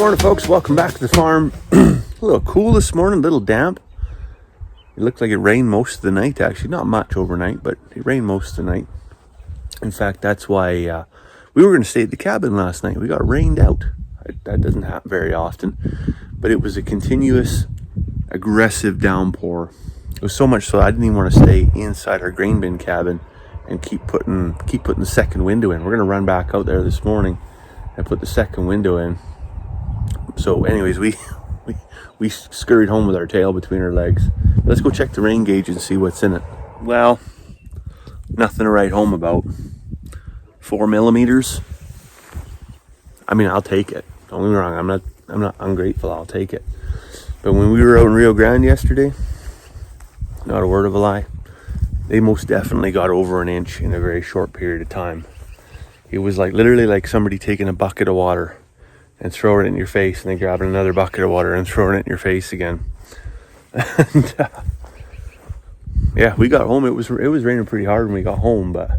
Morning, folks. Welcome back to the farm. A little cool this morning, a little damp. It looked like it rained most of the night, actually. Not much overnight, but it rained most of the night. In fact, that's why we were going to stay at the cabin last night. We got rained out. That doesn't happen very often. But it was a continuous, aggressive downpour. It was so much so I didn't even want to stay inside our grain bin cabin and keep putting the second window in. We're going to run back out there this morning and put the second window in. So anyways, we scurried home with our tail between our legs. Let's go check the rain gauge and see what's in it. Well, nothing to write home about. 4 millimeters. I mean, I'll take it. Don't get me wrong, I'm not ungrateful, I'll take it. But when we were out in Rio Grande yesterday, not a word of a lie, they most definitely got over an inch in a very short period of time. It was like literally like somebody taking a bucket of water and throwing it in your face, and then grabbing another bucket of water and throwing it in your face again. And yeah, we got home. It was raining pretty hard when we got home, but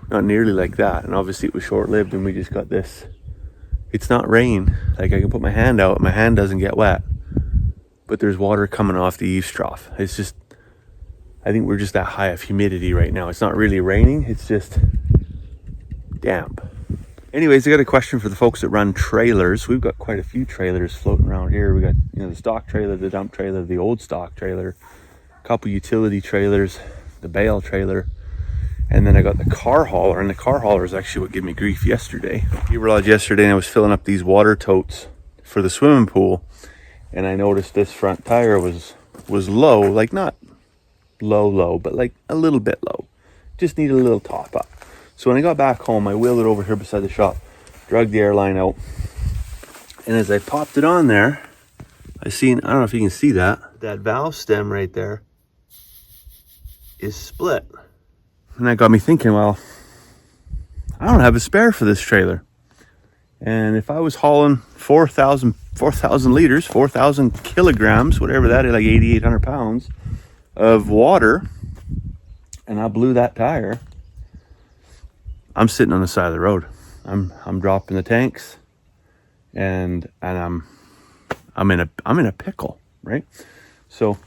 not nearly like that. And obviously it was short-lived, and we just got this. It's not rain. Like, I can put my hand out, my hand doesn't get wet, but there's water coming off the eaves trough. It's just, I think we're just that high of humidity right now. It's not really raining, it's just damp. Anyways, I got a question for the folks that run trailers. We've got quite a few trailers floating around here. We got, the stock trailer, the dump trailer, the old stock trailer, a couple utility trailers, the bale trailer, and then I got the car hauler. And the car hauler is actually what gave me grief yesterday. You realized yesterday I was filling up these water totes for the swimming pool, and I noticed this front tire was low, like not low, but like a little bit low. Just needed a little top up. So when I got back home, I wheeled it over here beside the shop, dragged the airline out, and as I popped it on there, I don't know if you can see that valve stem right there is split. And that got me thinking, well, I don't have a spare for this trailer. And if I was hauling 4,000 liters, 4,000 kilograms, whatever that is, like 8,800 pounds of water, and I blew that tire, I'm sitting on the side of the road. I'm dropping the tanks, and I'm in a pickle, right? So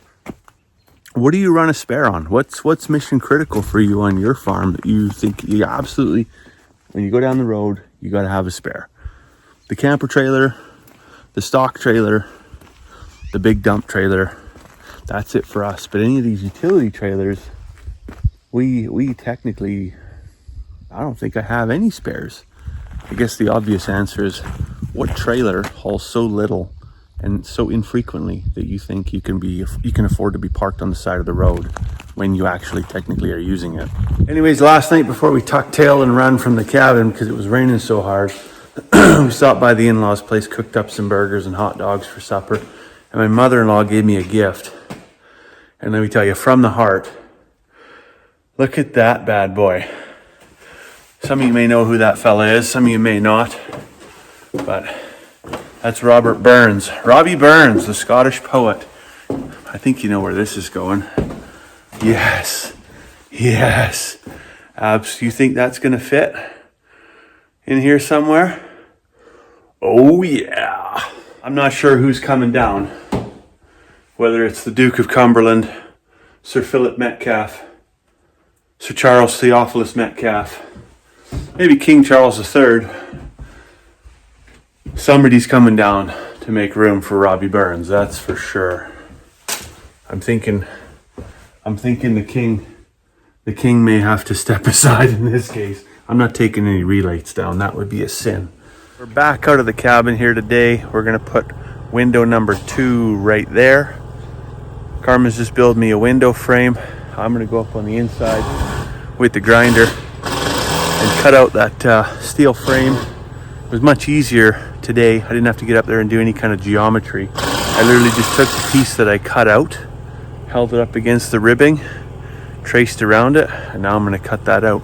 what do you run a spare on? What's mission critical for you on your farm that you think you absolutely, when you go down the road, you got to have a spare? The camper trailer, the stock trailer, the big dump trailer, that's it for us. But any of these utility trailers, we technically, I don't think I have any spares. I guess the obvious answer is, what trailer hauls so little and so infrequently that you think you can afford to be parked on the side of the road when you actually technically are using it? Anyways, last night before we tucked tail and ran from the cabin because it was raining so hard, we stopped by the in-laws' place, cooked up some burgers and hot dogs for supper, and my mother-in-law gave me a gift. And let me tell you, from the heart, look at that bad boy. Some of you may know who that fella is, some of you may not, but that's Robert Burns. Robbie Burns, the Scottish poet. I think you know where this is going. Yes. You think that's gonna fit in here somewhere? Oh yeah. I'm not sure who's coming down, whether it's the Duke of Cumberland, Sir Philip Metcalfe, Sir Charles Theophilus Metcalfe, maybe King Charles III. Somebody's coming down to make room for Robbie Burns, that's for sure. I'm thinking the king may have to step aside in this case. I'm not taking any relights down, that would be a sin. We're back out of the cabin here today. We're gonna put window number 2 right there. Carmen's just built me a window frame. I'm gonna go up on the inside with the grinder and cut out that steel frame. It was much easier today. I didn't have to get up there and do any kind of geometry. I literally just took the piece that I cut out, held it up against the ribbing, traced around it, and now I'm gonna cut that out.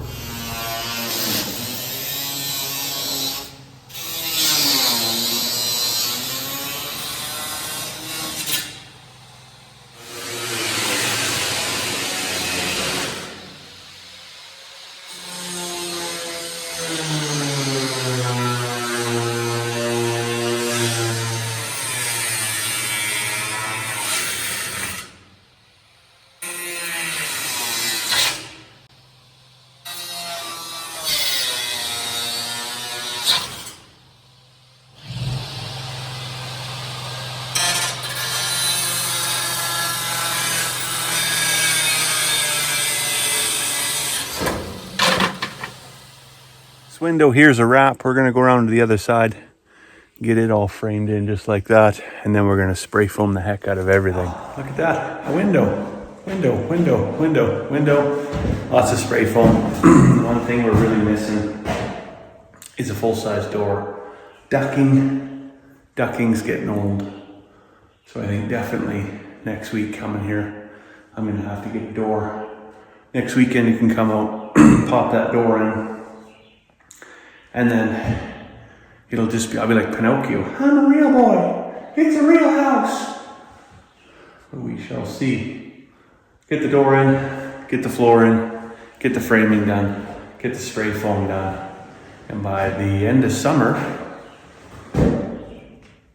window here's a wrap. We're gonna go around to the other side, get it all framed in just like that, and then we're gonna spray foam the heck out of everything. Look at that, a window. Lots of spray foam. One thing we're really missing is a full-size door. Ducking's getting old. So I think definitely next week coming here, I'm gonna have to get a door. Next weekend you can come out, pop that door in, and then it'll just be, I'll be like Pinocchio. I'm a real boy. It's a real house. We shall see. Get the door in, get the floor in, get the framing done, get the spray foam done. And by the end of summer,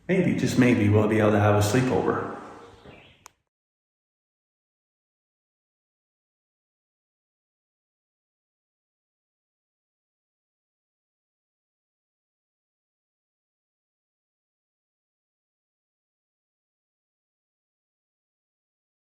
maybe, just maybe, we'll be able to have a sleepover.